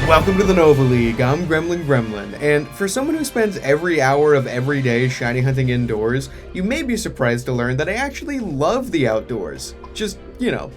Welcome to the NovaLeague. I'm Gremlin, and for someone who spends every hour of every day shiny hunting indoors, you may be surprised to learn that I actually love the outdoors. Just, you know,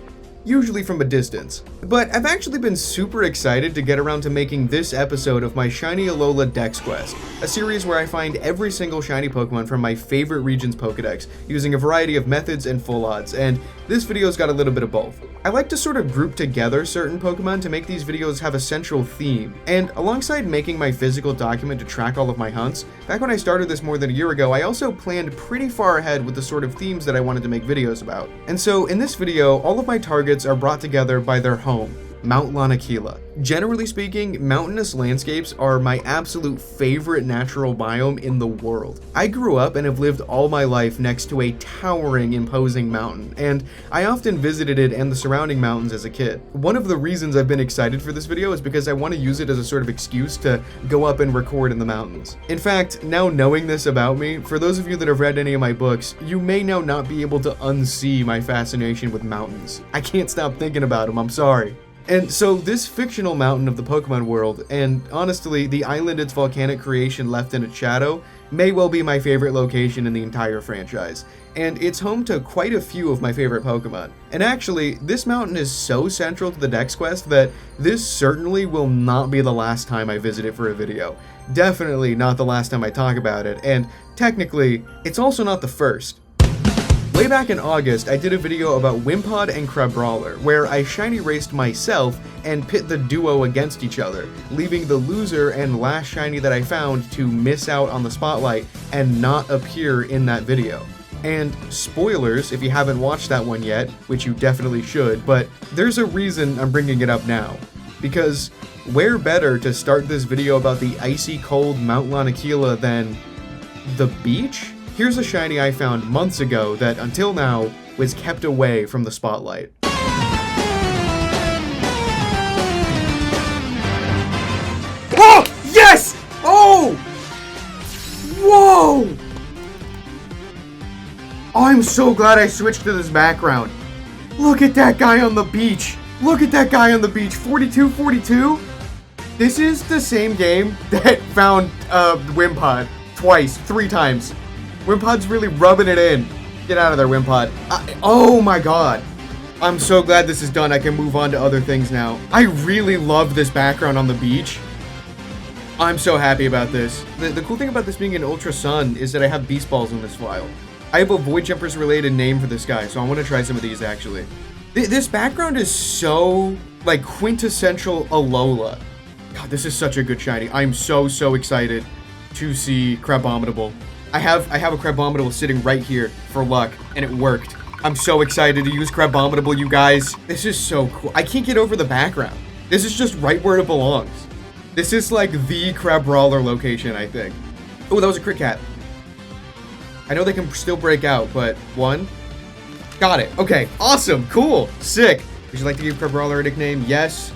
usually from a distance. But I've actually been super excited to get around to making this episode of my Shiny Alola Dex Quest, a series where I find every single shiny Pokemon from my favorite region's Pokedex, using a variety of methods and full odds, and this video's got a little bit of both. I like to sort of group together certain Pokemon to make these videos have a central theme, and alongside making my physical document to track all of my hunts, back when I started this more than a year ago, I also planned pretty far ahead with the sort of themes that I wanted to make videos about. And so in this video, all of my targets are brought together by their home, Mount Lanakila. Generally speaking, mountainous landscapes are my absolute favorite natural biome in the world. I grew up and have lived all my life next to a towering, imposing mountain, and I often visited it and the surrounding mountains as a kid. One of the reasons I've been excited for this video is because I want to use it as a sort of excuse to go up and record in the mountains. In fact, now knowing this about me, for those of you that have read any of my books, you may now not be able to unsee my fascination with mountains. I can't stop thinking about them, I'm sorry. And so this fictional mountain of the Pokemon world, and honestly, the island its volcanic creation left in its shadow, may well be my favorite location in the entire franchise. And it's home to quite a few of my favorite Pokemon. And actually, this mountain is so central to the Dex Quest that this certainly will not be the last time I visit it for a video. Definitely not the last time I talk about it, and technically, it's also not the first. Way back in August, I did a video about Wimpod and Crabrawler, where I shiny raced myself and pit the duo against each other, leaving the loser and last shiny that I found to miss out on the spotlight and not appear in that video. And spoilers, if you haven't watched that one yet, which you definitely should, but there's a reason I'm bringing it up now. Because where better to start this video about the icy cold Mount Lanakila than the beach? Here's a shiny I found months ago that, until now, was kept away from the spotlight. Oh! Yes! Oh! Whoa! Oh, I'm so glad I switched to this background. Look at that guy on the beach. Look at that guy on the beach. 42-42? This is the same game that found Wimpod twice, 3 times. Wimpod's really rubbing it in. Get out of there, Wimpod. Oh my god. I'm so glad this is done. I can move on to other things now. I really love this background on the beach. I'm so happy about this. The cool thing about this being an Ultra Sun is that I have Beast Balls in this file. I have a Void Jumpers related name for this guy, so I want to try some of these actually. This background is so, like, quintessential Alola. God, this is such a good shiny. I'm so excited to see Crabominable. I have a Crabominable sitting right here for luck, and it worked. I'm so excited to use Crabominable, you guys. This is so cool. I can't get over the background. This is just right where it belongs. This is like the Crabrawler location, I think. Oh, that was a crit cat. I know they can still break out, but one. Got it. Okay, awesome, cool, sick. Would you like to give Crabrawler a nickname? Yes.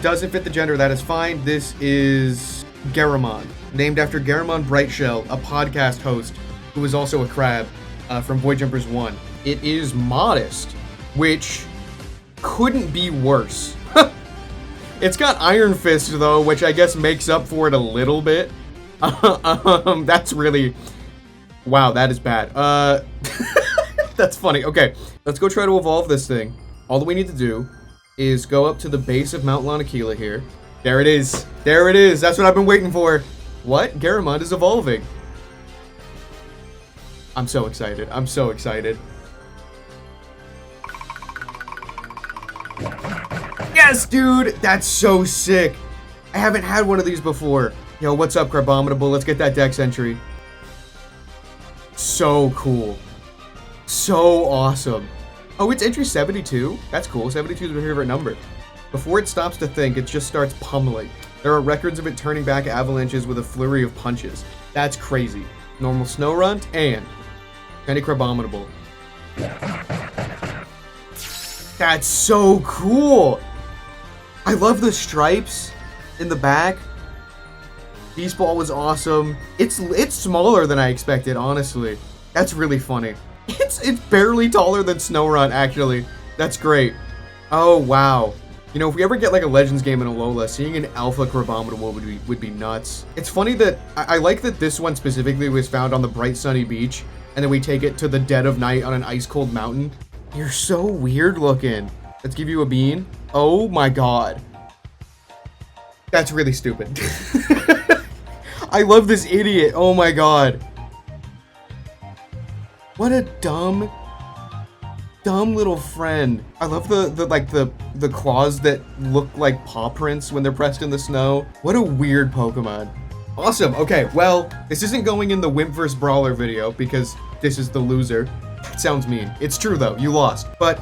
Doesn't fit the gender, that is fine. This is Garamon. Named after Garamon Brightshell, a podcast host who is also a crab from Void Jumpers 1. It is modest, which couldn't be worse. It's got Iron Fist, though, which I guess makes up for it a little bit. That's really... Wow, that is bad. That's funny. Okay, let's go try to evolve this thing. All that we need to do is go up to the base of Mount Lanakila here. There it is. There it is. That's what I've been waiting for. What? Garamon is evolving. I'm so excited. I'm so excited. Yes, dude! That's so sick. I haven't had one of these before. Yo, what's up, Crabominable? Let's get that dex entry. So cool. So awesome. Oh, it's entry 72? That's cool. 72 is my favorite number. Before it stops to think, it just starts pummeling. There are records of it turning back avalanches with a flurry of punches. That's crazy. Normal Snorunt and Shiny Crabominable. That's so cool! I love the stripes in the back. Beast Ball was awesome. It's smaller than I expected, honestly. That's really funny. It's barely taller than Snorunt, actually. That's great. Oh, wow. You know, if we ever get like a Legends game in Alola, seeing an Alpha Crabominable would be nuts. It's funny that I like that this one specifically was found on the bright sunny beach, and then we take it to the dead of night on an ice cold mountain. You're so weird looking. Let's give you a bean. Oh my god. That's really stupid. I love this idiot. Oh my god. What a dumb little friend. I love the claws that look like paw prints when they're pressed in the snow. What a weird Pokemon. Awesome. Okay, well, this isn't going in the Wimp vs. Brawler video because this is the loser. That sounds mean. It's true though, you lost. But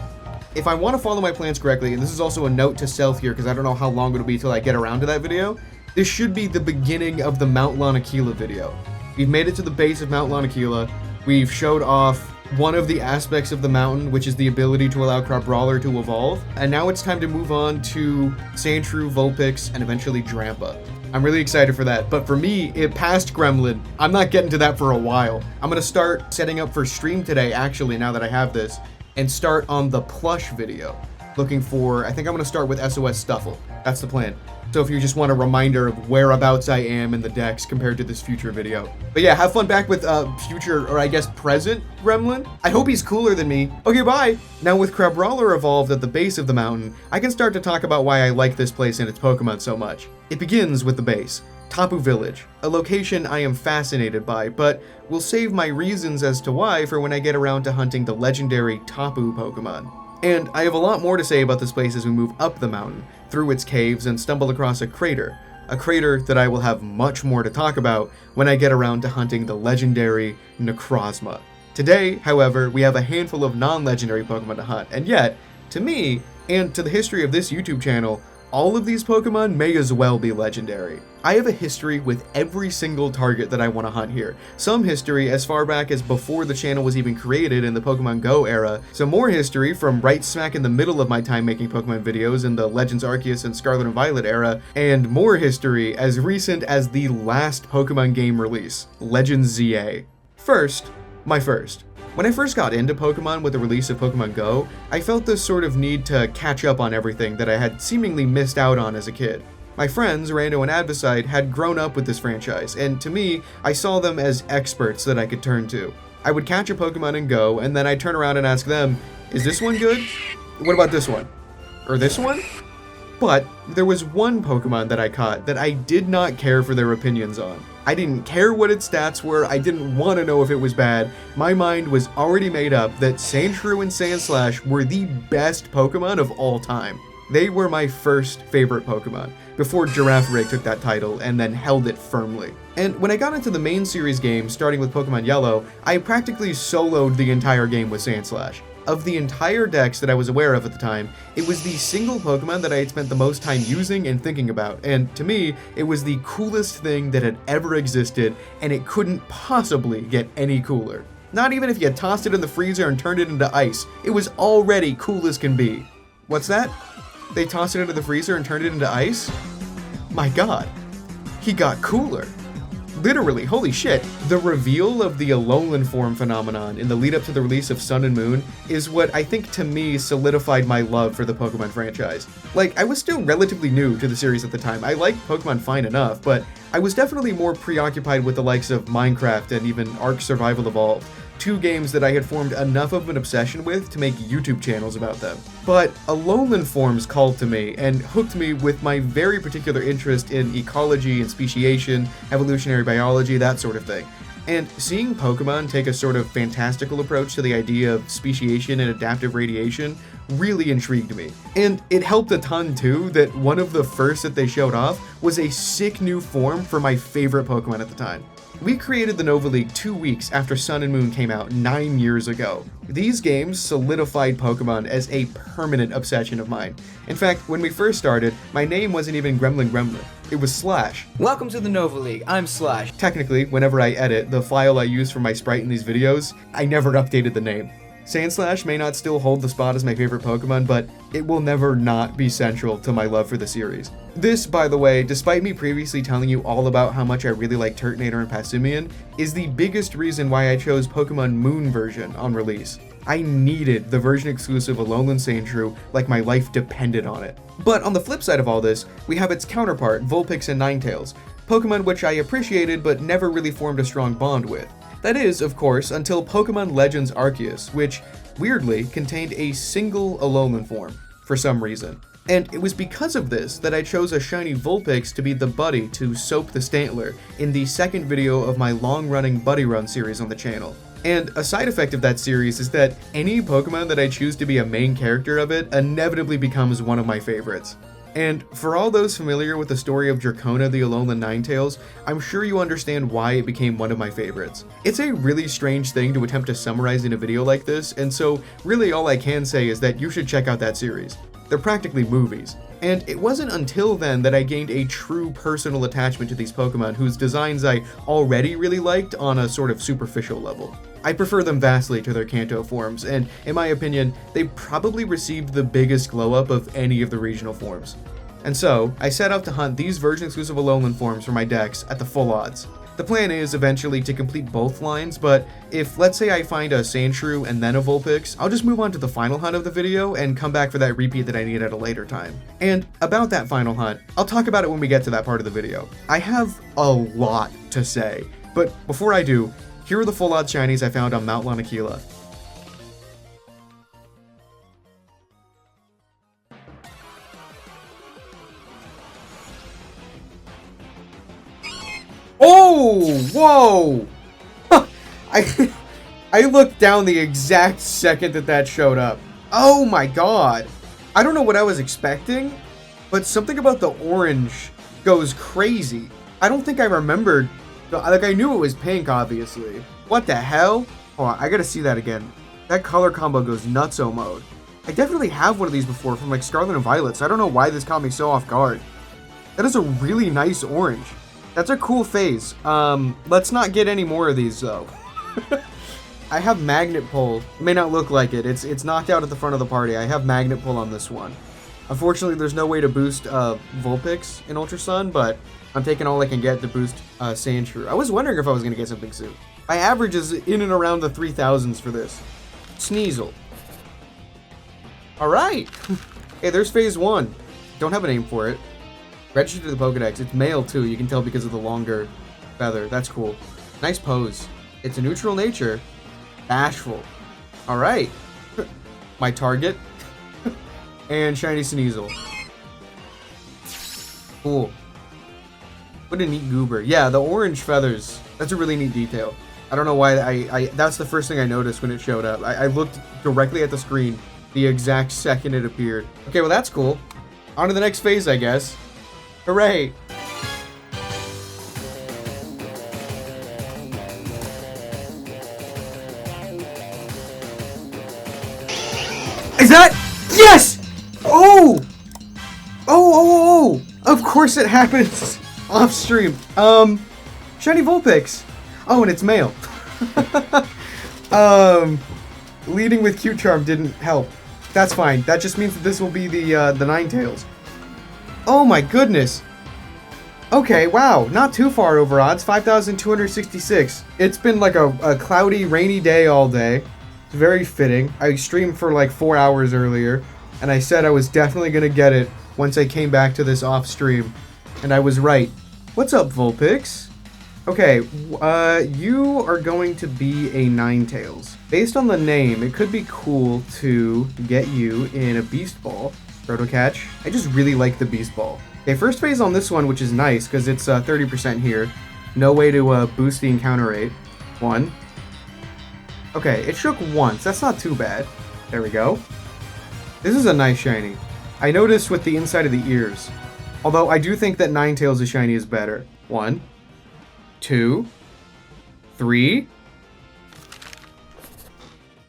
if I want to follow my plans correctly, and this is also a note to self here because I don't know how long it'll be till I get around to that video, this should be the beginning of the Mount Lanakila video. We've made it to the base of Mount Lanakila. We've showed off one of the aspects of the mountain, which is the ability to allow Crabrawler to evolve. And now it's time to move on to Sandshrew, Vulpix, and eventually Drampa. I'm really excited for that. But for me, it passed Gremlin. I'm not getting to that for a while. I'm going to start setting up for stream today, actually, now that I have this, and start on the plush video. Looking for, I think I'm going to start with SOS Stuffle. That's the plan. So if you just want a reminder of whereabouts I am in the decks compared to this future video. But yeah, have fun back with future, or I guess present, Gremlin. I hope he's cooler than me. Okay, bye! Now with Crabrawler evolved at the base of the mountain, I can start to talk about why I like this place and its Pokemon so much. It begins with the base. Tapu Village, a location I am fascinated by, but will save my reasons as to why for when I get around to hunting the legendary Tapu Pokemon. And I have a lot more to say about this place as we move up the mountain, through its caves, and stumble across a crater that I will have much more to talk about when I get around to hunting the legendary Necrozma. Today, however, we have a handful of non-legendary Pokemon to hunt, and yet, to me, and to the history of this YouTube channel, all of these Pokemon may as well be legendary. I have a history with every single target that I want to hunt here. Some history as far back as before the channel was even created in the Pokemon Go era, some more history from right smack in the middle of my time making Pokemon videos in the Legends Arceus and Scarlet and Violet era, and more history as recent as the last Pokemon game release, Legends ZA. First, my first. When I first got into Pokemon with the release of Pokemon Go, I felt this sort of need to catch up on everything that I had seemingly missed out on as a kid. My friends, Rando and Advocide, had grown up with this franchise, and to me, I saw them as experts that I could turn to. I would catch a Pokemon in Go, and then I'd turn around and ask them, is this one good? What about this one? Or this one? But there was one Pokemon that I caught that I did not care for their opinions on. I didn't care what its stats were, I didn't want to know if it was bad. My mind was already made up that Sandshrew and Sandslash were the best Pokemon of all time. They were my first favorite Pokemon, before Girafarig took that title and then held it firmly. And when I got into the main series game, starting with Pokemon Yellow, I practically soloed the entire game with Sandslash. Of the entire decks that I was aware of at the time, it was the single Pokemon that I had spent the most time using and thinking about, and to me, it was the coolest thing that had ever existed, and it couldn't possibly get any cooler. Not even if you tossed it in the freezer and turned it into ice, it was already cool as can be. What's that? They tossed it into the freezer and turned it into ice? My god, he got cooler. Literally, holy shit. The reveal of the Alolan form phenomenon in the lead up to the release of Sun and Moon is what I think to me solidified my love for the Pokemon franchise. Like, I was still relatively new to the series at the time. I liked Pokemon fine enough, but I was definitely more preoccupied with the likes of Minecraft and even Ark Survival Evolved, two games that I had formed enough of an obsession with to make YouTube channels about them. But Alolan forms called to me and hooked me with my very particular interest in ecology and speciation, evolutionary biology, that sort of thing. And seeing Pokemon take a sort of fantastical approach to the idea of speciation and adaptive radiation really intrigued me. And it helped a ton too that one of the first that they showed off was a sick new form for my favorite Pokemon at the time. We created the Nova League 2 weeks after Sun and Moon came out 9 years ago. These games solidified Pokemon as a permanent obsession of mine. In fact, when we first started, my name wasn't even Gremlin. It was Slash. Welcome to the Nova League, I'm Slash. Technically, whenever I edit the file I use for my sprite in these videos, I never updated the name. Sandslash may not still hold the spot as my favorite Pokemon, but it will never not be central to my love for the series. This, by the way, despite me previously telling you all about how much I really like Turtonator and Passimian, is the biggest reason why I chose Pokemon Moon version on release. I needed the version exclusive Alolan Sandshrew like my life depended on it. But on the flip side of all this, we have its counterpart, Vulpix and Ninetales, Pokemon which I appreciated but never really formed a strong bond with. That is, of course, until Pokemon Legends Arceus, which, weirdly, contained a single Alolan form, for some reason. And it was because of this that I chose a shiny Vulpix to be the buddy to Soap the Stantler in the second video of my long-running Buddy Run series on the channel. And a side effect of that series is that any Pokemon that I choose to be a main character of it inevitably becomes one of my favorites. And for all those familiar with the story of Dracona the Alolan Ninetales, I'm sure you understand why it became one of my favorites. It's a really strange thing to attempt to summarize in a video like this, and so really all I can say is that you should check out that series. They're practically movies. And it wasn't until then that I gained a true personal attachment to these Pokemon whose designs I already really liked on a sort of superficial level. I prefer them vastly to their Kanto forms, and in my opinion, they probably received the biggest glow up of any of the regional forms. And so, I set out to hunt these version-exclusive Alolan forms for my decks at the full odds. The plan is eventually to complete both lines, but if, let's say I find a Sandshrew and then a Vulpix, I'll just move on to the final hunt of the video and come back for that repeat that I need at a later time. And about that final hunt, I'll talk about it when we get to that part of the video. I have a lot to say, but before I do, here are the full odds shinies I found on Mount Lanakila. Oh, whoa! I looked down the exact second that showed up. Oh my god. I don't know what I was expecting, but something about the orange goes crazy. I don't think I remembered. Like, I knew it was pink, obviously. What the hell? Hold on, I gotta see that again. That color combo goes nutso mode. I definitely have one of these before from like Scarlet and Violet, so I don't know why this caught me so off guard. That is a really nice orange. That's a cool phase. Let's not get any more of these though. I have Magnet Pull. It may not look like it. It's knocked out at the front of the party. I have Magnet Pull on this one. Unfortunately, there's no way to boost Vulpix in Ultra Sun, but I'm taking all I can get to boost Sandshrew. I was wondering if I was going to get something soon. My average is in and around the 3000s for this. Sneasel. Alright. Hey, there's phase 1. Don't have a name for it. Registered to the Pokedex. It's male too, you can tell because of the longer feather. That's cool. Nice pose. It's a neutral nature. Bashful. Alright. My target. And shiny Sneasel. Cool. What a neat goober. Yeah, the orange feathers. That's a really neat detail. I don't know why that's the first thing I noticed when it showed up. I looked directly at the screen the exact second it appeared. Okay, well that's cool. On to the next phase, I guess. Hooray! Is that? Yes! Oh! Oh! Of course it happens off stream. Shiny Vulpix. Oh, and it's male. Leading with Cute Charm didn't help. That's fine. That just means that this will be the Ninetales. Oh my goodness. Okay, wow. Not too far over odds. 5,266. It's been like a cloudy, rainy day all day. It's very fitting. I streamed for like 4 hours earlier, and I said I was definitely going to get it once I came back to this off stream. And I was right. What's up, Vulpix? Okay, you are going to be a Ninetales. Based on the name, it could be cool to get you in a Beast Ball. Proto Catch. I just really like the Beast Ball. Okay, first phase on this one, which is nice, because it's 30% here. No way to boost the encounter rate. 1. Okay, it shook once. That's not too bad. There we go. This is a nice shiny. I noticed with the inside of the ears. Although I do think that Ninetales' shiny is better. 1, 2, 3.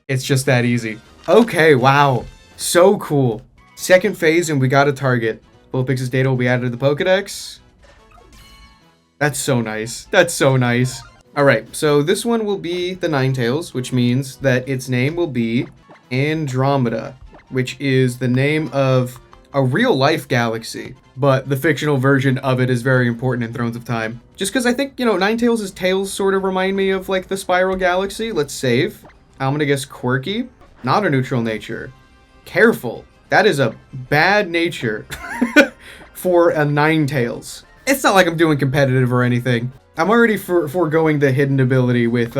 It's just that easy. Okay, wow. So cool. Second phase and we got a target. Vulpix's data will be added to the Pokedex. That's so nice. That's so nice. Alright, so this one will be the Ninetales, which means that its name will be Andromeda, which is the name of a real-life galaxy, but the fictional version of it is very important in Thrones of Time. Just because I think, you know, Ninetales' tails sort of remind me of, like, the Spiral Galaxy. Let's save. I'm gonna guess quirky. Not a neutral nature. Careful. That is a bad nature for a Ninetales. It's not like I'm doing competitive or anything. I'm already foregoing the hidden ability with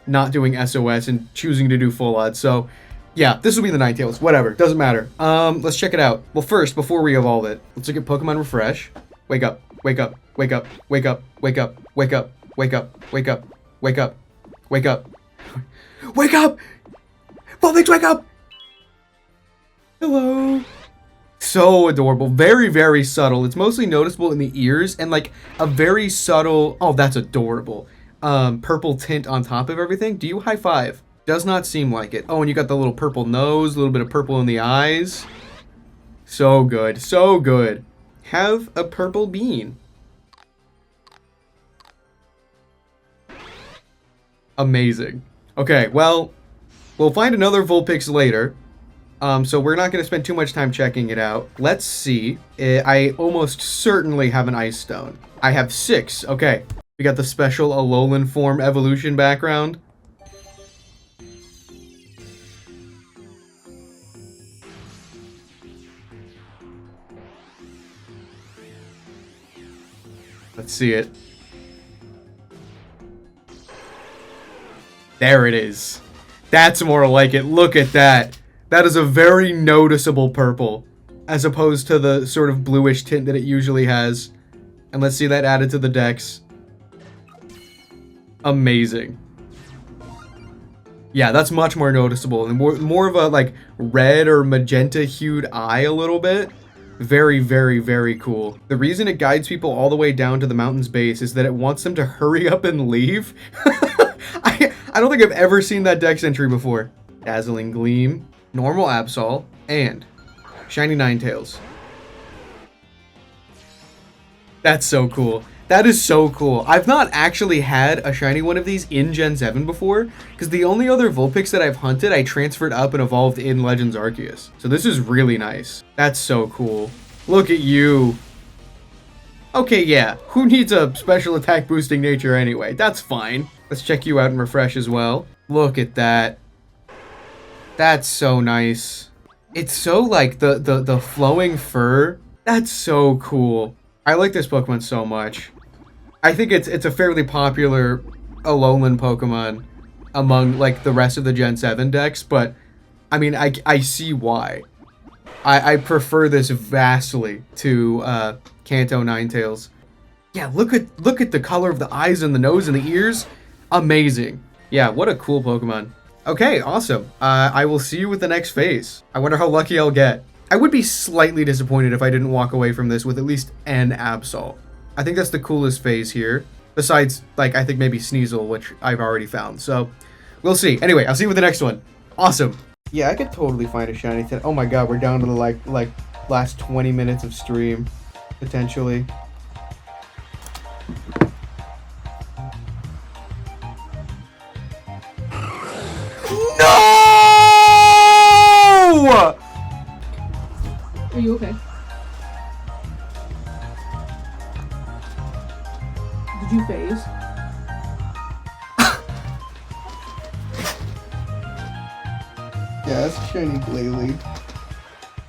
not doing SOS and choosing to do full odds. So yeah, this will be the Ninetales. Whatever, doesn't matter. Let's check it out. Well, first, before we evolve it, let's look at Pokemon Refresh. Wake up, wake up, wake up, wake up, wake up, wake up, wake up, wake up, wake up, wake up, wake up! Vulpix, wake up! Hello. So adorable. Very, very subtle. It's mostly noticeable in the ears and like a very subtle, oh, that's adorable, purple tint on top of everything. Do you high five? Does not seem like it. Oh, and you got the little purple nose, a little bit of purple in the eyes. So good. So good. Have a purple bean. Amazing. Okay, well, we'll find another Vulpix later. So we're not going to spend too much time checking it out. Let's see. I almost certainly have an Ice Stone. I have 6. Okay. We got the special Alolan form evolution background. Let's see it. There it is. That's more like it. Look at that. That is a very noticeable purple, as opposed to the sort of bluish tint that it usually has. And let's see that added to the dex. Amazing. Yeah, that's much more noticeable. And more of a, like, red or magenta hued eye a little bit. Very, very, very cool. The reason it guides people all the way down to the mountain's base is that it wants them to hurry up and leave. I don't think I've ever seen that dex entry before. Dazzling Gleam, normal Absol, and Shiny Ninetales. That's so cool. That is so cool. I've not actually had a shiny one of these in Gen 7 before, because the only other Vulpix that I've hunted, I transferred up and evolved in Legends Arceus. So this is really nice. That's so cool. Look at you. Okay, yeah. Who needs a special attack boosting nature anyway? That's fine. Let's check you out and refresh as well. Look at that. That's so nice. It's so like the flowing fur. That's so cool. I like this Pokemon so much. I think it's a fairly popular Alolan Pokemon among like the rest of the Gen 7 decks, but I mean I see why. I prefer this vastly to Kanto Ninetales. Yeah, look at the color of the eyes and the nose and the ears. Amazing. Yeah, what a cool Pokemon. Okay, awesome. I will see you with the next phase. I wonder how lucky I'll get. I would be slightly disappointed if I didn't walk away from this with at least an Absol. I think that's the coolest phase here. Besides, like, I think maybe Sneasel, which I've already found. So, we'll see. Anyway, I'll see you with the next one. Awesome. Yeah, I could totally find a shiny thing. Oh my god, we're down to the, like last 20 minutes of stream. Potentially. No! Are you okay? Did you phase? Yeah, that's shiny Glalie.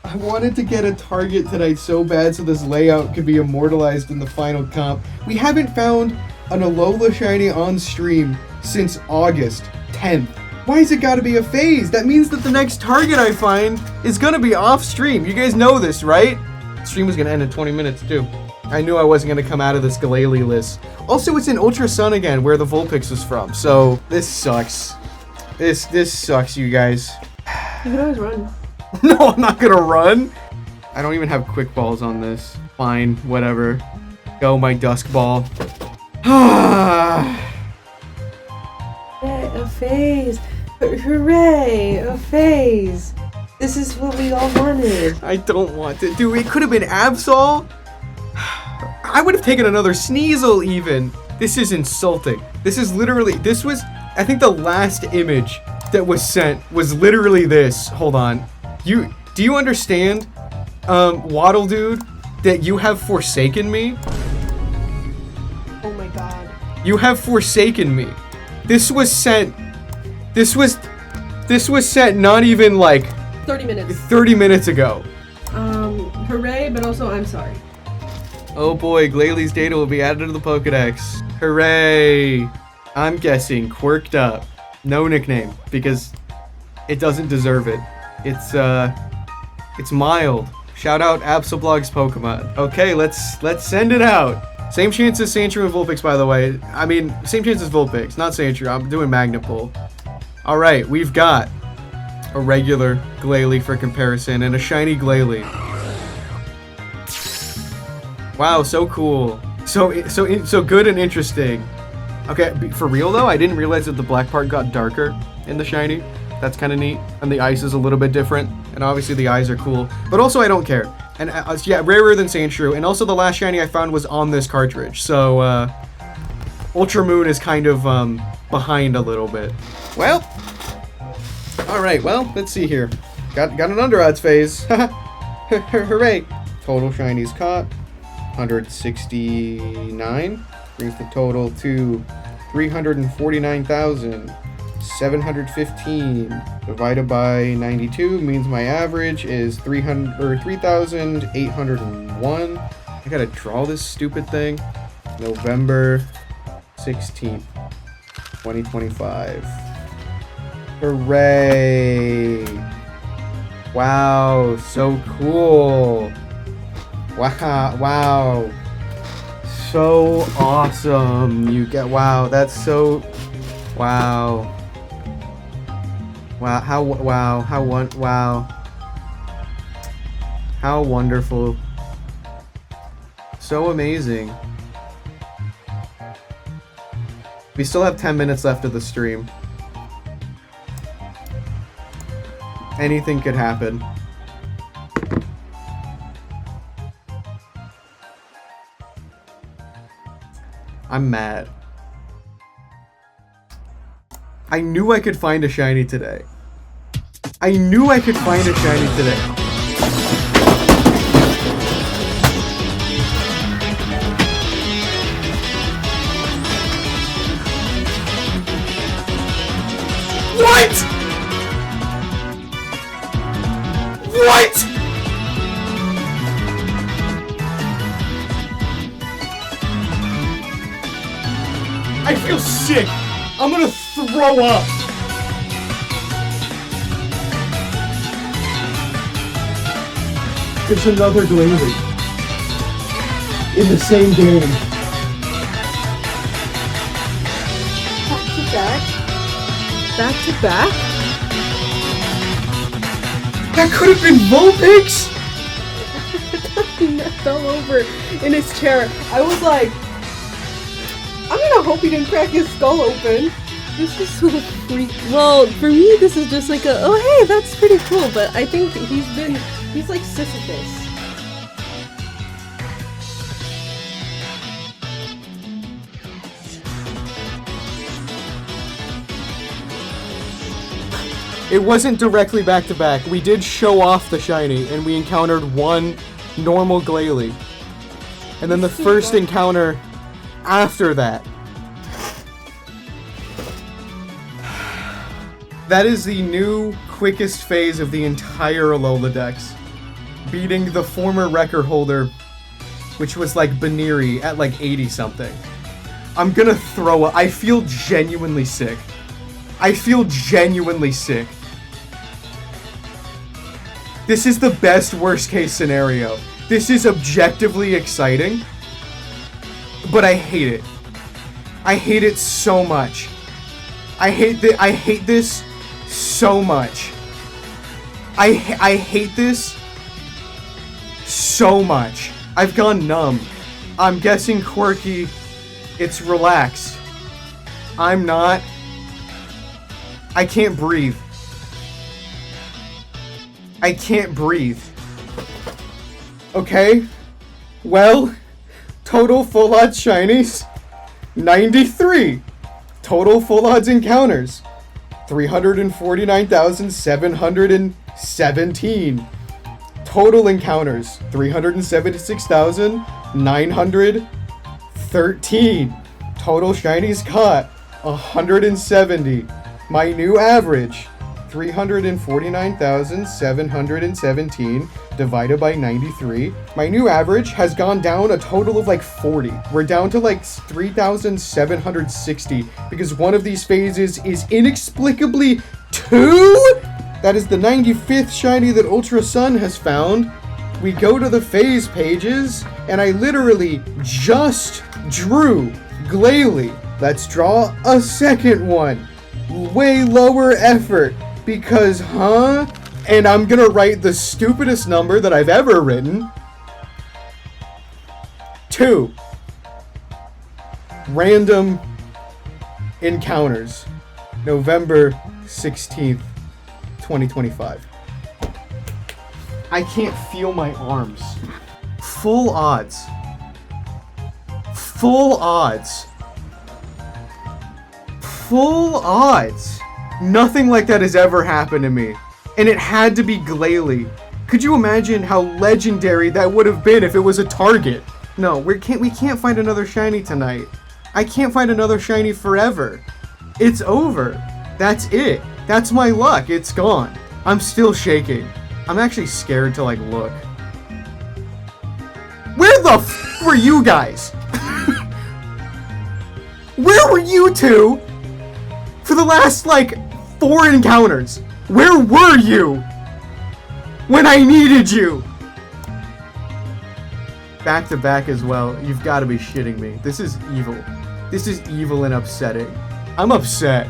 I wanted to get a target tonight so bad so this layout could be immortalized in the final comp. We haven't found an Alola shiny on stream since August 10th. Why has it gotta be a phase? That means that the next target I find is gonna be off stream. You guys know this, right? Stream was gonna end in 20 minutes too. I knew I wasn't gonna come out of this Glalie list. Also, it's in Ultra Sun again, where the Vulpix is from, so this sucks. This sucks, you guys. You can always run. No, I'm not gonna run. I don't even have quick balls on this. Fine, whatever. Go, my dusk ball. A phase. Hooray, a phase. This is what we all wanted. I don't want it. Dude, it could have been Absol. I would have taken another Sneasel even. This is insulting. This is literally, this was, I think the last image that was sent was literally this. Hold on. Do you understand, WaddleDude, that you have forsaken me? Oh my god. You have forsaken me. This was sent not even like 30 minutes. 30 minutes ago. Hooray, but also I'm sorry. Oh boy, Glalie data will be added to the Pokedex. Hooray! I'm guessing quirked up. No nickname, because it doesn't deserve it. It's mild. Shout out Absolblog's Pokemon. Okay, let's send it out. Same chance as Sandshrew and Vulpix, by the way. I mean, same chance as Vulpix, not Sandshrew. I'm doing Magnet Pull. Alright, we've got a regular Glalie for comparison and a shiny Glalie. Wow, so cool. So good and interesting. Okay, for real though, I didn't realize that the black part got darker in the shiny. That's kind of neat. And the ice is a little bit different. And obviously the eyes are cool. But also I don't care. And yeah, rarer than Sandshrew. And also the last shiny I found was on this cartridge. So Ultra Moon is kind of behind a little bit. Well, alright, well, let's see here. Got an under odds phase. Hooray. Total shinies caught. 169. Brings the total to 349,715 divided by 92 means my average is 3,801. I gotta draw this stupid thing. November 16th, 2025. Hooray! Wow, so cool. Wow. So awesome. You get, wow, that's so, wow. How wonderful. So amazing. We still have 10 minutes left of the stream. Anything could happen. I'm mad. I knew I could find a shiny today. I knew I could find a shiny today. What? What? I feel sick. I'm gonna throw up. There's another Glalie in the same game. Back to back? Back to back? That could have been Vulpix! He fell over in his chair. I was like, I'm gonna hope he didn't crack his skull open. This is so freak. Well, for me, this is just like a, oh hey, that's pretty cool. But I think he's like Sisyphus. It wasn't directly back to back. We did show off the shiny, and we encountered one normal Glalie. And then the first encounter after that. That is the new quickest phase of the entire Alola Dex. Beating the former record holder, which was like Baneri at like 80 something. I'm gonna throw up. I feel genuinely sick. I feel genuinely sick. This is the best worst case scenario. This is objectively exciting, but I hate it. I hate it so much. I hate this so much. I hate this so much. I've gone numb. I'm guessing quirky. It's relaxed. I'm not. I can't breathe. I can't breathe. Okay. Well, total full odds shinies, 93. Total full odds encounters, 349,717. Total encounters, 376,913. Total shinies caught, 170. My new average, 349,717 divided by 93. My new average has gone down a total of like 40. We're down to like 3,760 because one of these phases is inexplicably 2? That is the 95th shiny that Ultra Sun has found. We go to the phase pages and I literally just drew Glalie. Let's draw a second one. Way lower effort. Because, and I'm gonna write the stupidest number that I've ever written. 2. Random encounters. November 16th, 2025. I can't feel my arms. Full odds. Full odds. Full odds. Nothing like that has ever happened to me. And it had to be Glalie. Could you imagine how legendary that would have been if it was a target? No, we can't find another shiny tonight. I can't find another shiny forever. It's over. That's it. That's my luck. It's gone. I'm still shaking. I'm actually scared to like look. Where the f were you guys? Where were you two for the last like 4 encounters? Where were you when I needed you? Back to back as well. You've got to be shitting me. This is evil. This is evil and upsetting. I'm upset.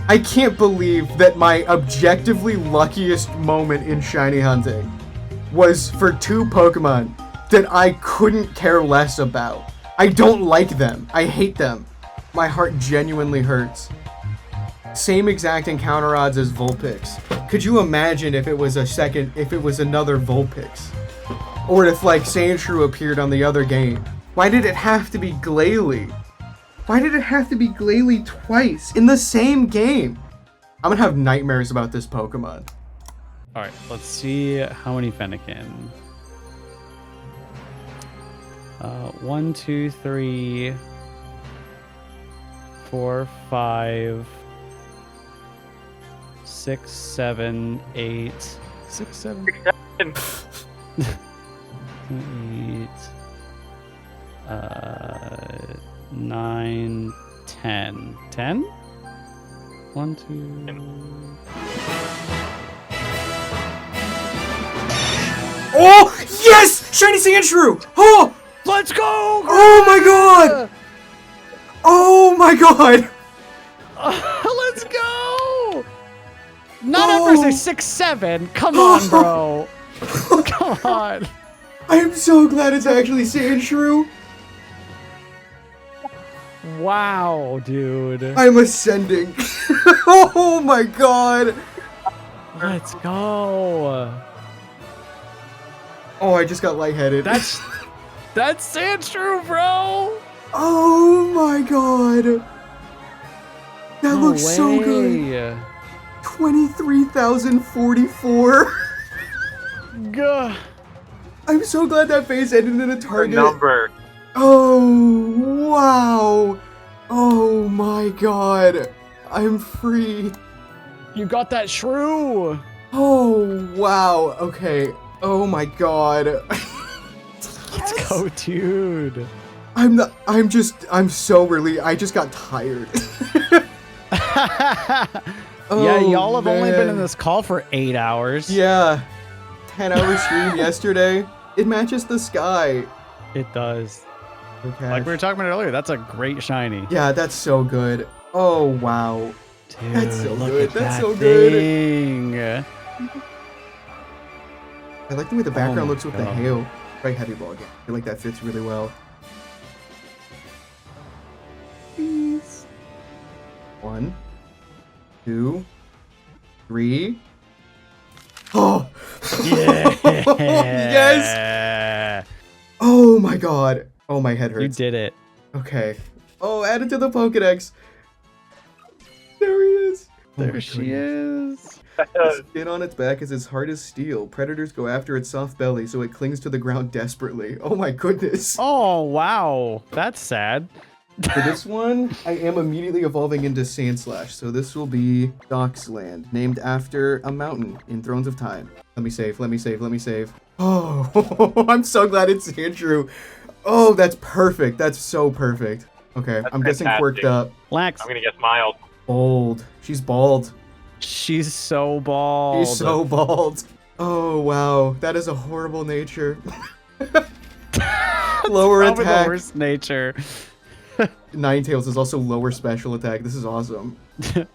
I can't believe that my objectively luckiest moment in shiny hunting was for 2 Pokemon that I couldn't care less about. I don't like them. I hate them. My heart genuinely hurts. Same exact encounter odds as Vulpix. Could you imagine if it was another Vulpix? Or if like Sandshrew appeared on the other game? Why did it have to be Glalie? Why did it have to be Glalie twice in the same game? I'm gonna have nightmares about this Pokemon. Alright, let's see how many Fennekin. 1, 2, 3, 4, 5, 6, 7, 8, 6, 7, 8, 9, 10. 10? 1, 2. Oh, yes! Shiny Sandshrew! Oh! Let's go! Oh my god! Oh my god! Let's go! Not after say 6, 7. Come on, bro. Come on. I am so glad it's actually Sandshrew. Wow, dude. I'm ascending. Oh my god. Let's go. Oh, I just got lightheaded. That's Sandshrew, bro. Oh my god. That looks so good. 23,044. Gah. I'm so glad that phase ended in a target. Number. Oh, wow. Oh my god. I'm free. You got that shrew. Oh, wow. Okay. Oh my god. Let's go, dude. I'm so relieved. I just got tired. Yeah, y'all have only been in man. this call for 8 hours. Yeah. 10-hour stream yesterday. It matches the sky. It does. Okay. Like we were talking about earlier, that's a great shiny. Yeah, that's so good. Oh, wow. Dude, That's so look good. at That's that so good. thing. I like the way the background looks with the God. hail. Try heavy ball again. I feel like that fits really well. Please. 1, 2, 3. Oh! Yeah. Yes! Oh my god. Oh, my head hurts. You did it. Okay. Oh, add it to the Pokedex. There he is. Oh There my she goodness. is. The skin on its back is as hard as steel. Predators go after its soft belly, so it clings to the ground desperately. Oh my goodness. Oh, wow. That's sad. For this one, I am immediately evolving into Sandslash, so this will be Docksland, named after a mountain in Thrones of Time. Let me save, let me save, let me save. Oh, I'm so glad it's Andrew. Oh, that's perfect. That's so perfect. Okay, That's I'm guessing fantastic. quirked up. Lax. I'm gonna guess mild. Bald. She's bald. She's so bald. She's so bald. Oh, wow. That is a horrible nature. Lower Probably attack. the worst nature. Ninetales is also lower special attack. This is awesome.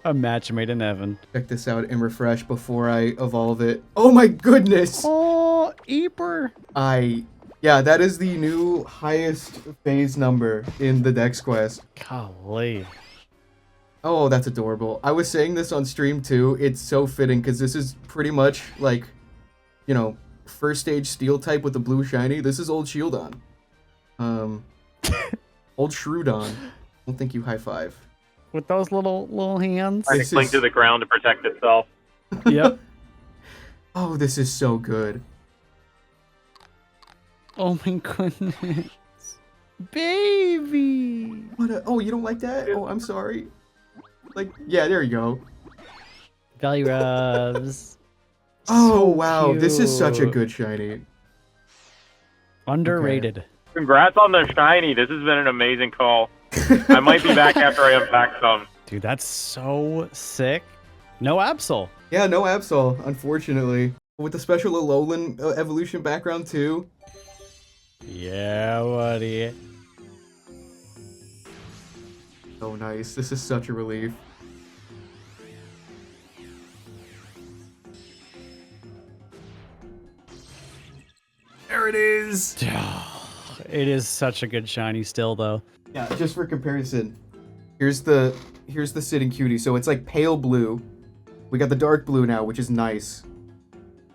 A match made in heaven. Check this out and refresh before I evolve it. Oh my goodness! Oh, Eeper. Yeah, that is the new highest phase number in the Dex Quest. Golly. Oh, that's adorable. I was saying this on stream too. It's so fitting because this is pretty much like, you know, first stage steel type with the blue shiny. This is old Shieldon. Old Shreudon. Don't think you high five. With those little hands. Trying This to cling is- to the ground to protect itself. Yep. Oh, this is so good. Oh my goodness. Baby. What a, oh, you don't like that? Oh, I'm sorry. Like, yeah, there you go. Value rubs. Oh, So wow. This is such a cute. good shiny. Underrated. Congrats on the shiny. This has been an amazing call. I might be back after I unpack some. Dude, that's so sick. No Absol. Yeah, no Absol, unfortunately. With the special Alolan evolution background, too. Yeah, buddy. Oh, nice. This is such a relief. There it is! It is such a good shiny still, though. Yeah, just for comparison, here's the sitting cutie. So it's like pale blue. We got the dark blue now, which is nice.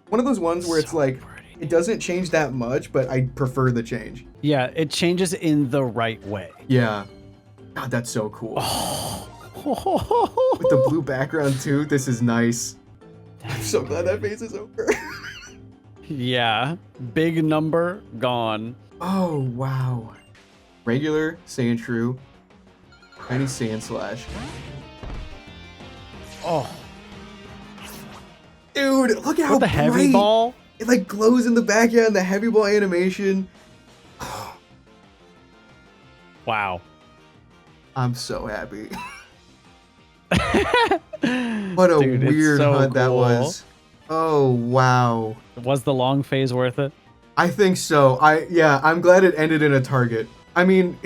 One of those ones where it's So like, pretty. it doesn't change that much, but I prefer the change. Yeah, it changes in the right way. Yeah. God, that's so cool. Oh. With the blue background too, this is nice. I'm so glad that phase is over. Yeah. Big number gone. Oh, wow. Regular Sandshrew. Tiny Sandslash. Oh. Dude, look at how With the heavy bright. ball. It like glows in the back, yeah, and the heavy ball animation. Wow. I'm so happy. What a Dude, it's weird so hunt that cool. was. Oh, wow. Was the long phase worth it? I think so. I'm glad it ended in a target. I mean,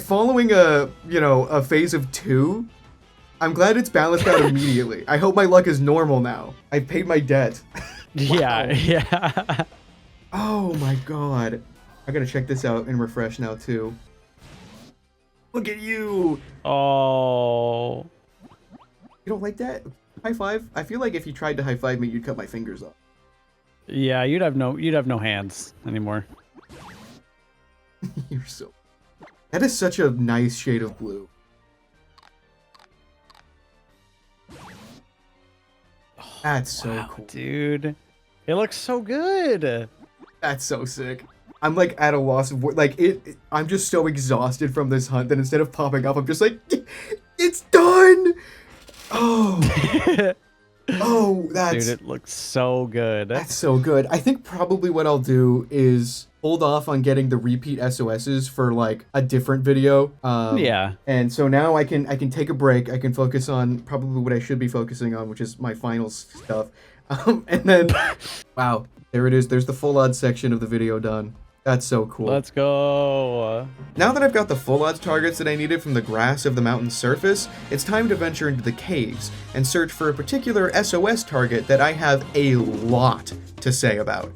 following a phase of 2, I'm glad it's balanced out immediately. I hope my luck is normal now. I paid my debt. Yeah, yeah. Oh my god. I gotta check this out and refresh now too. Look at you! Oh. You don't like that? High five? I feel like if you tried to high five me, you'd cut my fingers off. Yeah, you'd have no hands anymore. You're so... That is such a nice shade of blue. That's so Wow, cool. dude. It looks so good. That's so sick. I'm like at a loss of words. Like I'm just so exhausted from this hunt that instead of popping up, I'm just like, it's done. Oh, oh, Dude, it looks so good. that's so good. I think probably what I'll do is hold off on getting the repeat SOSs for like a different video. Yeah. And so now I can take a break. I can focus on probably what I should be focusing on, which is my final stuff. And then, wow, there it is. There's the full odds section of the video done. That's so cool. Let's go. Now that I've got the full odds targets that I needed from the grass of the mountain's surface, it's time to venture into the caves and search for a particular SOS target that I have a lot to say about.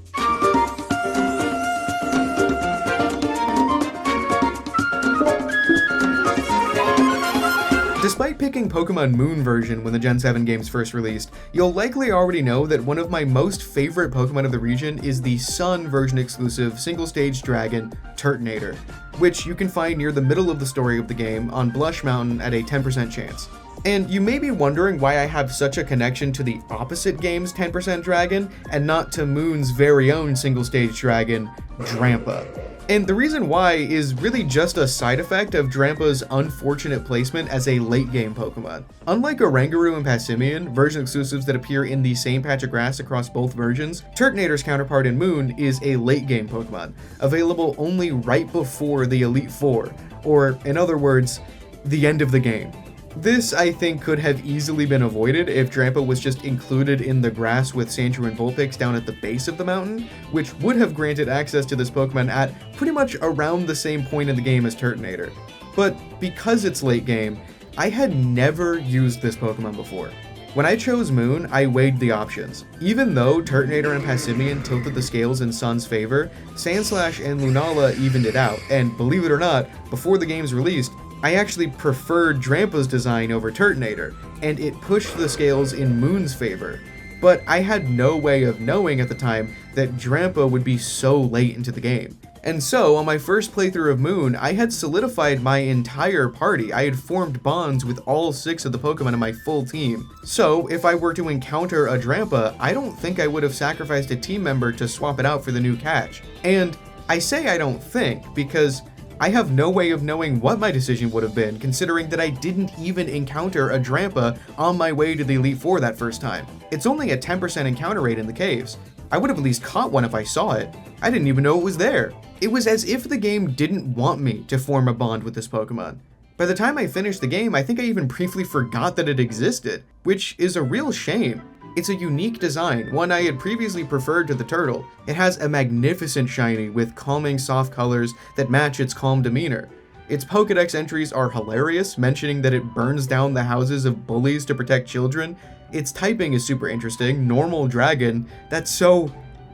Despite picking Pokemon Moon version when the Gen 7 games first released, you'll likely already know that one of my most favorite Pokemon of the region is the Sun version exclusive single-stage dragon, Turtonator, which you can find near the middle of the story of the game on Blush Mountain at a 10% chance. And you may be wondering why I have such a connection to the opposite game's 10% dragon and not to Moon's very own single-stage dragon, Drampa. And the reason why is really just a side effect of Drampa's unfortunate placement as a late-game Pokemon. Unlike Oranguru and Passimian, version exclusives that appear in the same patch of grass across both versions, Turtonator's counterpart in Moon is a late-game Pokemon, available only right before the Elite Four, or in other words, the end of the game. This, I think, could have easily been avoided if Drampa was just included in the grass with Sandshrew and Vulpix down at the base of the mountain, which would have granted access to this Pokemon at pretty much around the same point in the game as Turtonator. But because it's late game, I had never used this Pokemon before. When I chose Moon, I weighed the options. Even though Turtonator and Passimian tilted the scales in Sun's favor, Sandslash and Lunala evened it out, and believe it or not, before the game's released, I actually preferred Drampa's design over Turtonator, and it pushed the scales in Moon's favor. But I had no way of knowing at the time that Drampa would be so late into the game. And so, on my first playthrough of Moon, I had solidified my entire party. I had formed bonds with all 6 of the Pokemon in my full team. So, if I were to encounter a Drampa, I don't think I would have sacrificed a team member to swap it out for the new catch. And I say I don't think, because I have no way of knowing what my decision would have been, considering that I didn't even encounter a Drampa on my way to the Elite Four that first time. It's only a 10% encounter rate in the caves. I would have at least caught one if I saw it. I didn't even know it was there. It was as if the game didn't want me to form a bond with this Pokemon. By the time I finished the game, I think I even briefly forgot that it existed, which is a real shame. It's a unique design, one I had previously preferred to the turtle. It has a magnificent shiny with calming soft colors that match its calm demeanor. Its Pokedex entries are hilarious, mentioning that it burns down the houses of bullies to protect children. Its typing is super interesting, normal dragon, that's so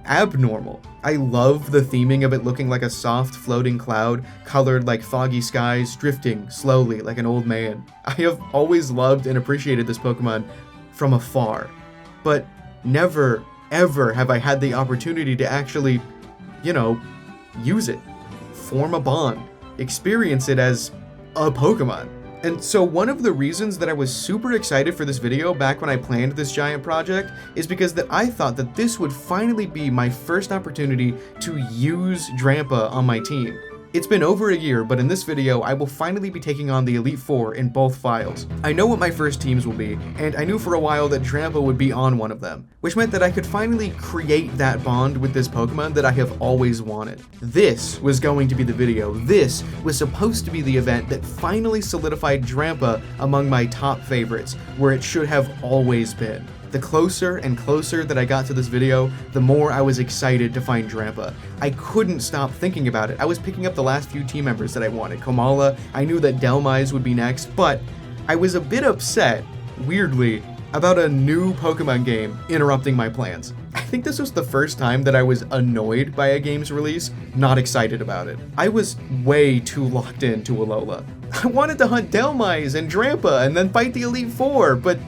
abnormal. I love the theming of it looking like a soft floating cloud, colored like foggy skies, drifting slowly like an old man. I have always loved and appreciated this Pokemon from afar. But never, ever have I had the opportunity to actually, use it, form a bond, experience it as a Pokemon. And so one of the reasons that I was super excited for this video back when I planned this giant project is because that I thought that this would finally be my first opportunity to use Drampa on my team. It's been over a year, but in this video, I will finally be taking on the Elite Four in both files. I know what my first teams will be, and I knew for a while that Drampa would be on one of them, which meant that I could finally create that bond with this Pokemon that I have always wanted. This was going to be the video. This was supposed to be the event that finally solidified Drampa among my top favorites, where it should have always been. The closer and closer that I got to this video, the more I was excited to find Drampa. I couldn't stop thinking about it. I was picking up the last few team members that I wanted. Komala, I knew that Delmise would be next, but I was a bit upset, weirdly, about a new Pokemon game interrupting my plans. I think this was the first time that I was annoyed by a game's release, not excited about it. I was way too locked into Alola. I wanted to hunt Delmise and Drampa and then fight the Elite Four, but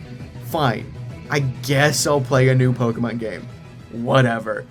fine. I guess I'll play a new Pokemon game. Whatever.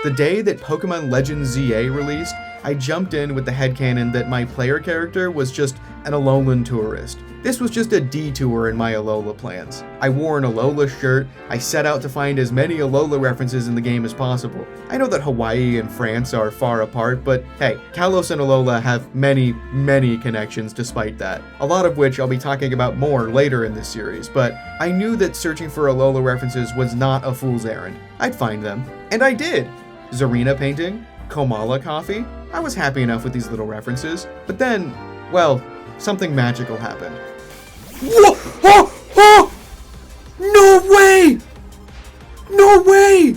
The day that Pokemon Legends ZA released, I jumped in with the headcanon that my player character was just an Alolan tourist. This was just a detour in my Alola plans. I wore an Alola shirt, I set out to find as many Alola references in the game as possible. I know that Hawaii and France are far apart, but hey, Kalos and Alola have many, many connections despite that. A lot of which I'll be talking about more later in this series, but I knew that searching for Alola references was not a fool's errand. I'd find them. And I did! Zarina painting, Komala coffee. I was happy enough with these little references, but then, well, something magical happened. Whoa! Oh! Oh! No way! No way!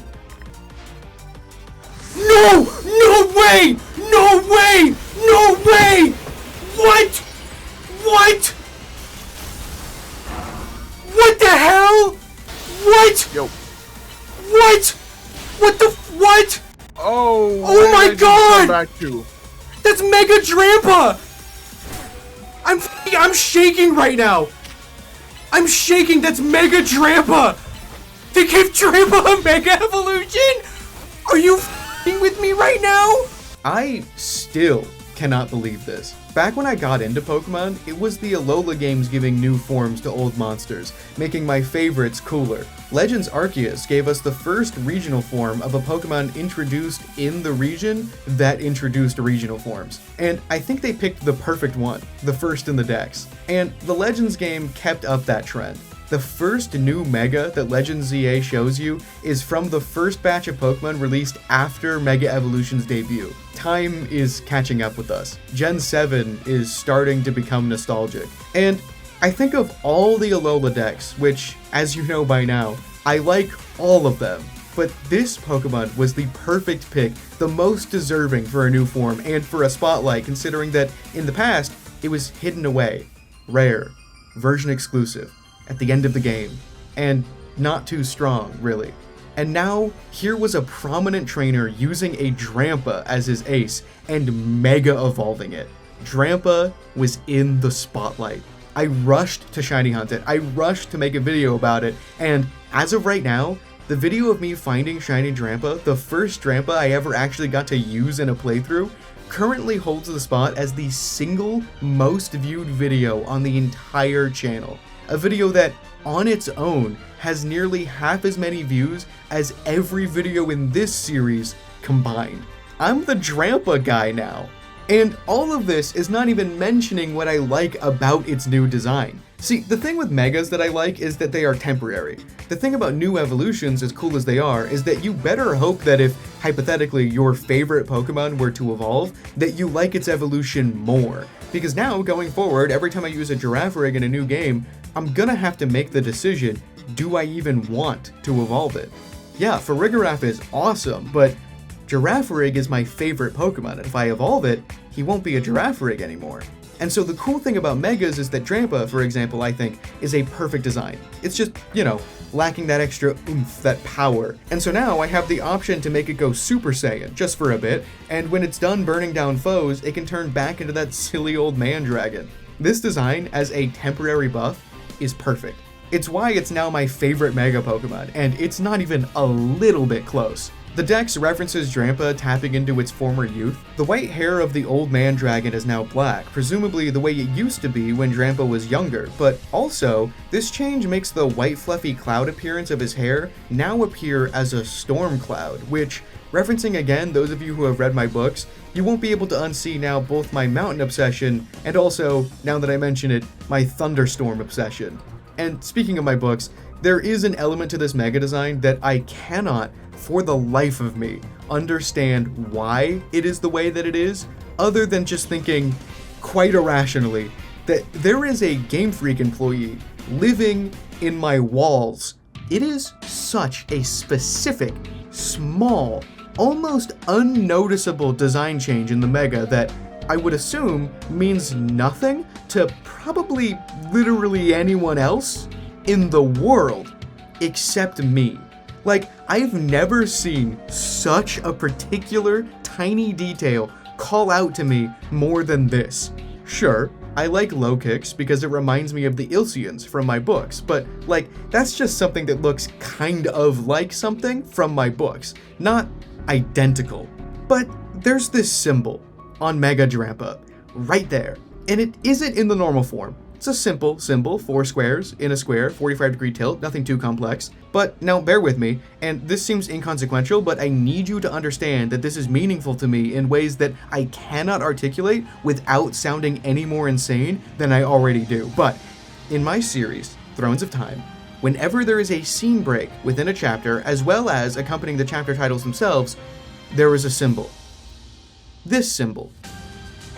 No! No way! No way! No way! What? What? What the hell? What? Yo. What? What? Oh, Oh why my did I just God! come back to? That's Mega Drampa! I'm shaking right now! I'm shaking, that's Mega Drampa! They gave Drampa a Mega Evolution? Are you f***ing with me right now? I still cannot believe this. Back when I got into Pokemon, it was the Alola games giving new forms to old monsters, making my favorites cooler. Legends Arceus gave us the first regional form of a Pokemon introduced in the region that introduced regional forms. And I think they picked the perfect one, the first in the Dex. And the Legends game kept up that trend. The first new Mega that Legends ZA shows you is from the first batch of Pokemon released after Mega Evolution's debut. Time is catching up with us. Gen 7 is starting to become nostalgic. And I think of all the Alola decks, which, as you know by now, I like all of them. But this Pokemon was the perfect pick, the most deserving for a new form and for a spotlight, considering that in the past, it was hidden away, rare, version exclusive, at the end of the game, and not too strong, really. And now, here was a prominent trainer using a Drampa as his ace and mega evolving it. Drampa was in the spotlight. I rushed to shiny hunt it, I rushed to make a video about it, and as of right now, the video of me finding shiny Drampa, the first Drampa I ever actually got to use in a playthrough, currently holds the spot as the single most viewed video on the entire channel. A video that, on its own, has nearly half as many views as every video in this series combined. I'm the Drampa guy now. And all of this is not even mentioning what I like about its new design. See, the thing with Megas that I like is that they are temporary. The thing about new evolutions, as cool as they are, is that you better hope that if, hypothetically, your favorite Pokemon were to evolve, that you like its evolution more. Because now, going forward, every time I use a Girafarig in a new game, I'm gonna have to make the decision, do I even want to evolve it? Yeah, Farigiraf is awesome, but Girafarig is my favorite Pokemon, and if I evolve it, he won't be a Girafarig anymore. And so the cool thing about Megas is that Drampa, for example, I think, is a perfect design. It's just, you know, lacking that extra oomph, that power. And so now I have the option to make it go Super Saiyan, just for a bit, and when it's done burning down foes, it can turn back into that silly old man dragon. This design, as a temporary buff, is perfect. It's why it's now my favorite Mega Pokemon, and it's not even a little bit close. The Dex references Drampa tapping into its former youth. The white hair of the old man dragon is now black, presumably the way it used to be when Drampa was younger, but also, this change makes the white fluffy cloud appearance of his hair now appear as a storm cloud, which, referencing again those of you who have read my books, you won't be able to unsee now both my mountain obsession and also, now that I mention it, my thunderstorm obsession. And speaking of my books, there is an element to this Mega design that I cannot, for the life of me, understand why it is the way that it is, other than just thinking, quite irrationally, that there is a Game Freak employee living in my walls. It is such a specific, small, almost unnoticeable design change in the Mega that I would assume means nothing to probably literally anyone else in the world except me. Like, I've never seen such a particular tiny detail call out to me more than this. Sure, I like low kicks because it reminds me of the Ilseans from my books, but like, that's just something that looks kind of like something from my books, not identical. But there's this symbol on Mega Drampa, right there, and it isn't in the normal form. It's a simple symbol, 4 squares in a square, 45-degree tilt, nothing too complex. But now bear with me, and this seems inconsequential, but I need you to understand that this is meaningful to me in ways that I cannot articulate without sounding any more insane than I already do. But in my series, Thrones of Time, whenever there is a scene break within a chapter, as well as accompanying the chapter titles themselves, there is a symbol. This symbol.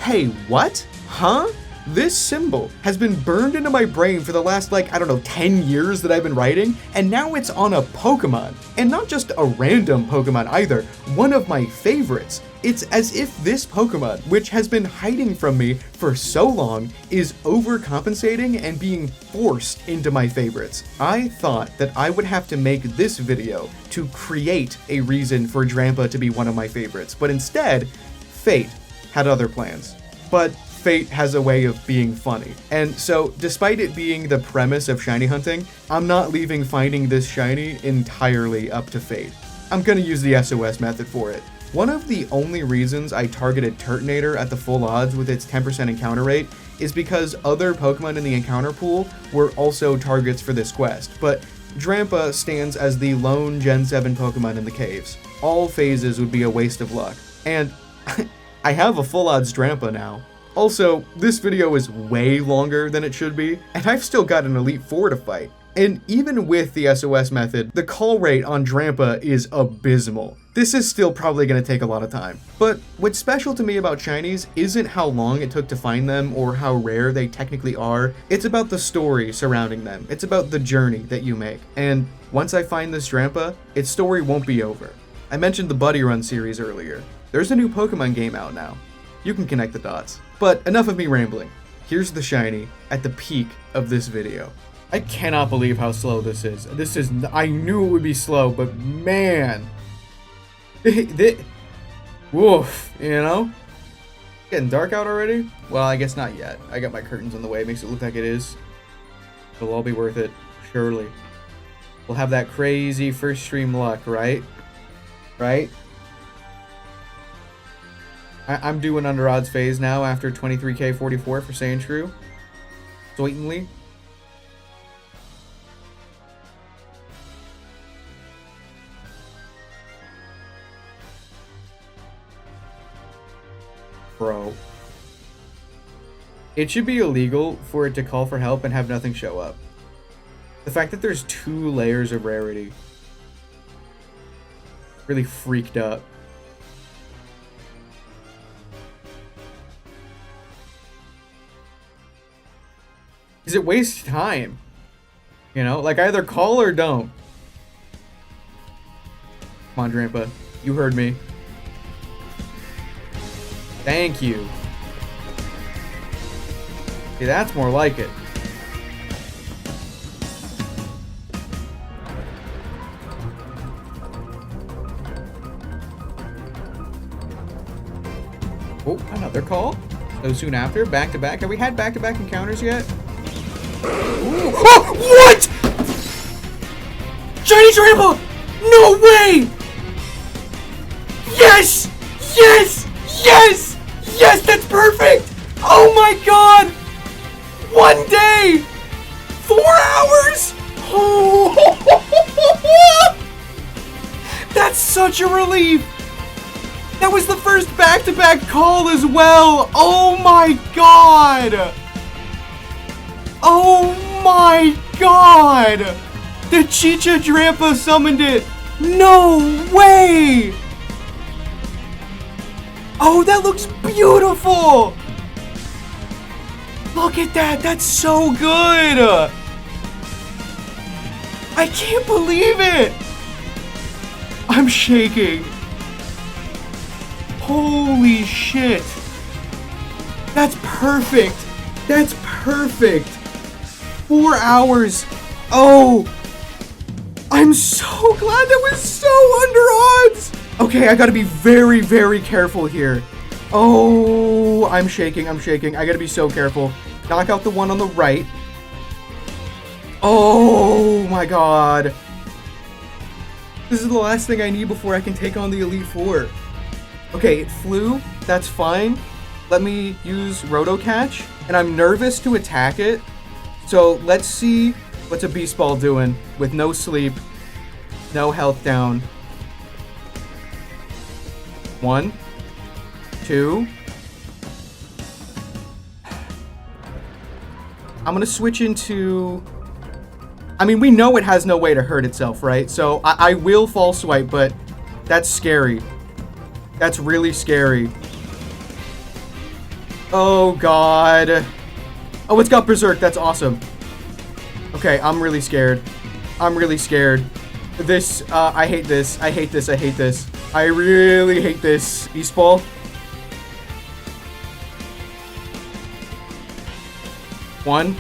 Hey, what? Huh? This symbol has been burned into my brain for the last, like, I don't know, 10 years that I've been writing, and now it's on a Pokemon. And not just a random Pokemon either, one of my favorites. It's as if this Pokemon, which has been hiding from me for so long, is overcompensating and being forced into my favorites. I thought that I would have to make this video to create a reason for Drampa to be one of my favorites, but instead, Fate had other plans. But Fate has a way of being funny. And so, despite it being the premise of shiny hunting, I'm not leaving finding this shiny entirely up to Fate. I'm gonna use the SOS method for it. One of the only reasons I targeted Turtonator at the full odds with its 10% encounter rate is because other Pokemon in the encounter pool were also targets for this quest, but Drampa stands as the lone Gen 7 Pokemon in the caves. All phases would be a waste of luck. And I have a full odds Drampa now. Also, this video is way longer than it should be, and I've still got an Elite Four to fight. And even with the SOS method, the call rate on Drampa is abysmal. This is still probably going to take a lot of time. But what's special to me about shinies isn't how long it took to find them or how rare they technically are. It's about the story surrounding them. It's about the journey that you make. And once I find this Drampa, its story won't be over. I mentioned the Buddy Run series earlier. There's a new Pokemon game out now. You can connect the dots. But enough of me rambling. Here's the shiny at the peak of this video. I cannot believe how slow this is. I knew it would be slow, but man. Woof, you know? Getting dark out already? Well, I guess not yet. I got my curtains in the way. Makes it look like it is. It'll all be worth it, surely. We'll have that crazy first stream luck, right? Right? I'm doing under odds phase now after 23k 44 for Sandshrew. Certainly. Bro. It should be illegal for it to call for help and have nothing show up. The fact that there's 2 layers of rarity really freaked up. Is it waste time? You know, like either call or don't. Come on, Drampa. You heard me. Thank you. See, that's more like it. Oh, another call. So soon after, back to back. Have we had back-to-back encounters yet? Ooh. Oh, what? Shiny Drampa! No way! Yes! Yes! Yes! Yes, that's perfect! Oh my god! 1 day! 4 hours? Oh, that's such a relief! That was the first back-to-back call as well! Oh my god! Oh my god! The Chicha Drampa summoned it! No way! Oh, that looks beautiful! Look at that, that's so good! I can't believe it! I'm shaking. Holy shit! That's perfect! That's perfect! 4 hours! Oh! I'm so glad that was so under odds! Okay, I gotta be very, very careful here. Oh, I'm shaking, I'm shaking. I gotta be so careful. Knock out the one on the right. Oh my god. This is the last thing I need before I can take on the Elite Four. Okay, it flew. That's fine. Let me use Roto Catch. And I'm nervous to attack it. So let's see what's a Beast Ball doing with no sleep, no health down. 1, 2. I'm gonna switch into... I mean, we know it has no way to hurt itself, right? So I will False Swipe, but that's scary. That's really scary. Oh, God. Oh, it's got Berserk. That's awesome. Okay, I'm really scared. I'm really scared. This, I hate this. I hate this. I hate this. I really hate this. Beast Ball. One.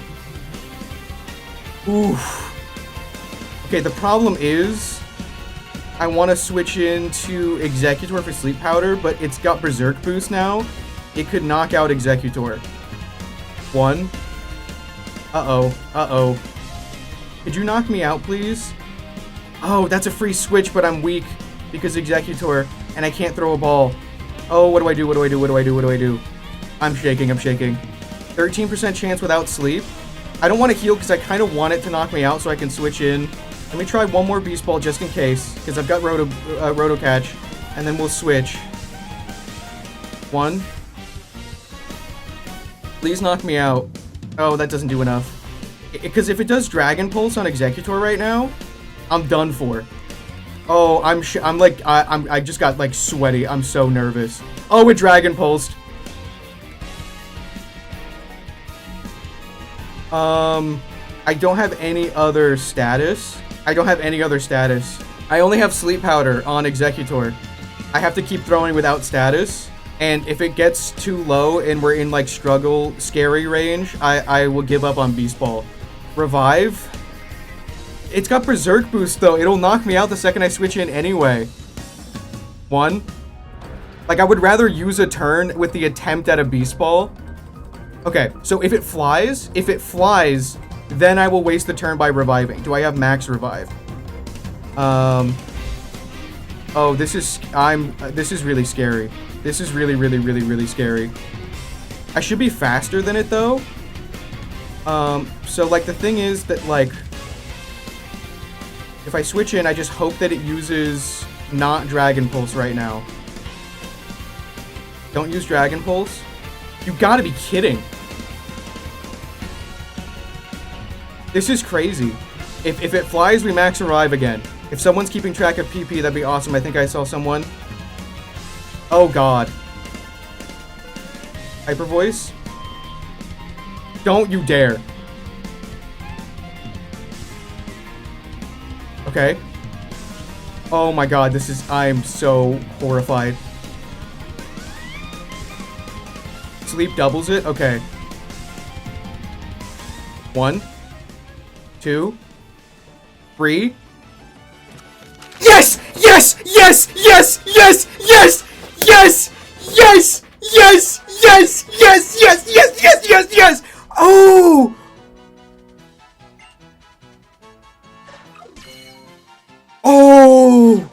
Oof. Okay, the problem is I want to switch into Executor for Sleep Powder, but it's got Berserk Boost now. It could knock out Executor. One. Uh-oh. Uh-oh. Could you knock me out, please? Oh, that's a free switch, but I'm weak because Executor, and I can't throw a ball. Oh, what do I do? What do I do? What do I do? What do I do? I'm shaking. I'm shaking. 13% chance without sleep. I don't want to heal because I kind of want it to knock me out so I can switch in. Let me try one more Beast Ball just in case, because I've got Roto Catch, and then we'll switch. One. Please knock me out. Oh, that doesn't do enough. Because if it does Dragon Pulse on Executor right now, I'm done for. Oh, I just got like sweaty. I'm so nervous. Oh, it Dragon Pulsed. I don't have any other status. I only have Sleep Powder on Executor. I have to keep throwing without status. And if it gets too low and we're in like scary range, I will give up on Beast Ball. Revive. It's got Berserk Boost though. It'll knock me out the second I switch in anyway. One. Like I would rather use a turn with the attempt at a Beast Ball. Okay, so if it flies, then I will waste the turn by reviving. Do I have max revive? Oh, this is really scary. This is really, really, really, really scary. I should be faster than it though. So like the thing is that like, if I switch in, I just hope that it uses not Dragon Pulse right now. Don't use Dragon Pulse. You gotta be kidding. This is crazy. If it flies, we max revive again. If someone's keeping track of PP, that'd be awesome. I think I saw someone. Oh god. Hyper Voice? Don't you dare. Okay. Oh my god, I'm so horrified. Sleep doubles it? Okay. 1, 2, 3. Yes! Yes! Yes! Yes! Yes! Yes! Yes! Yes! Yes! Yes! Yes! Yes! Yes! Yes! Yes! Yes! Oh! Oh!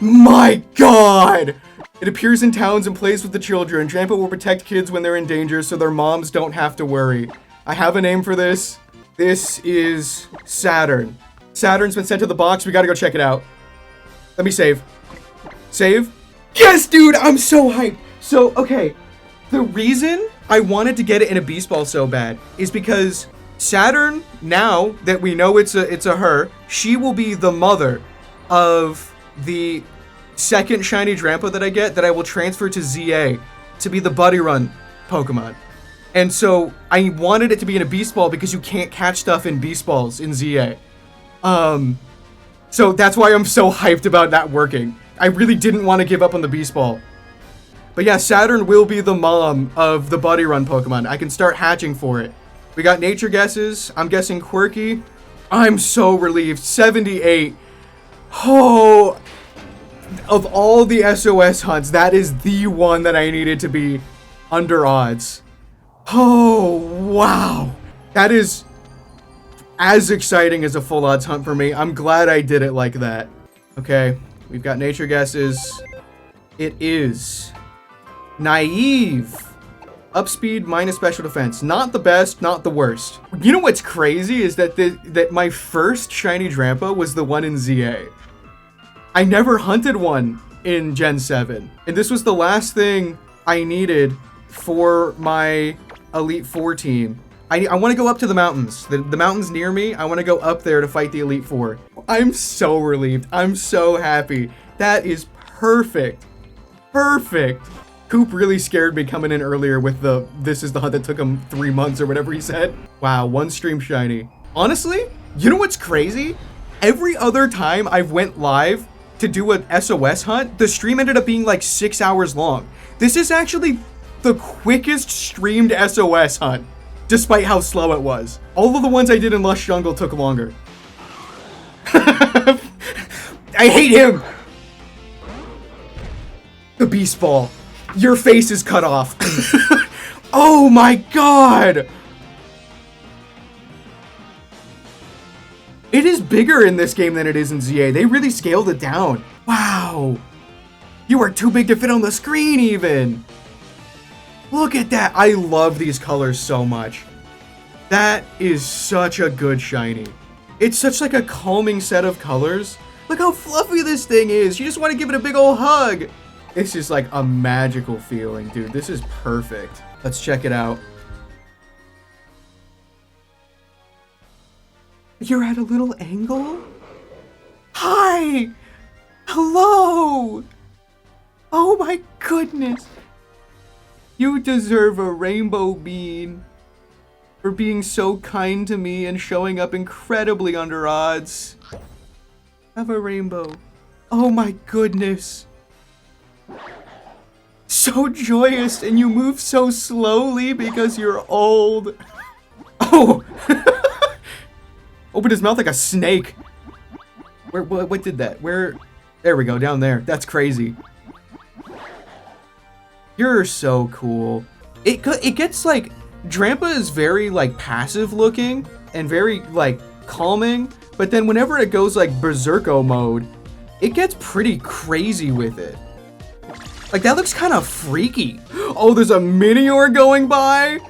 My god! It appears in towns and plays with the children. Drampa will protect kids when they're in danger so their moms don't have to worry. I have a name for this. This is Saturn. Saturn's been sent to the box. We gotta go check it out. Let me save. Save? Yes, dude! I'm so hyped! So, okay. The reason I wanted to get it in a Beast Ball so bad is because Saturn, now that we know it's a her, she will be the mother of the second Shiny Drampa that I get that I will transfer to ZA to be the Buddy Run Pokemon. And so I wanted it to be in a Beast Ball because you can't catch stuff in Beast Balls in ZA. So that's why I'm so hyped about that working. I really didn't want to give up on the Beast Ball. But yeah, Saturn will be the mom of the Buddy Run Pokemon. I can start hatching for it. We got nature guesses. I'm guessing Quirky. I'm so relieved. 78. Oh, of all the SOS hunts, that is the one that I needed to be under odds. Oh, wow. That is as exciting as a full odds hunt for me. I'm glad I did it like that. Okay, we've got nature guesses. It is Naive. Upspeed minus special defense. Not the best, not the worst. You know what's crazy is that that my first Shiny Drampa was the one in ZA. I never hunted one in Gen 7. And this was the last thing I needed for my Elite Four team. I want to go up to the mountains. The mountains near me, I want to go up there to fight the Elite Four. I'm so relieved. I'm so happy. That is perfect. Perfect. Coop really scared me coming in earlier with the this is the hunt that took him 3 months or whatever he said. Wow, 1 stream shiny. Honestly, you know what's crazy? Every other time I've went live to do an SOS hunt, the stream ended up being like 6 hours long. This is actually the quickest streamed SOS hunt, despite how slow it was. All of the ones I did in Lush Jungle took longer. I hate him! The Beast Ball. Your face is cut off. Oh my god! It is bigger in this game than it is in ZA. They really scaled it down. Wow. You are too big to fit on the screen even. Look at that. I love these colors so much. That is such a good shiny. It's such like a calming set of colors. Look how fluffy this thing is. You just want to give it a big old hug. It's just like a magical feeling, dude. This is perfect. Let's check it out. You're at a little angle? Hi! Hello! Oh my goodness! You deserve a rainbow bean for being so kind to me and showing up incredibly under odds. Have a rainbow. Oh my goodness. So joyous, and you move so slowly because you're old. Oh! Opened his mouth like a snake. Where? What did that? Where? There we go, down there. That's crazy. You're so cool. It gets like, Drampa is very like passive looking and very like calming, but then whenever it goes like berserko mode, it gets pretty crazy with it. Like, that looks kind of freaky. Oh, there's a Minior going by?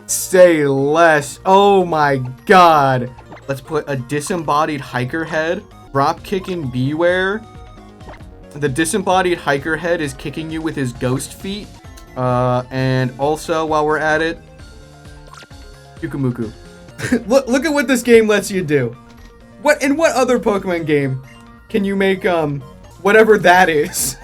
Say less. Oh my god. Let's put a disembodied hiker head. Drop kicking Beware. The disembodied hiker head is kicking you with his ghost feet. And also, while we're at it, Yukamuku. Look at what this game lets you do. In what other Pokemon game can you make, whatever that is?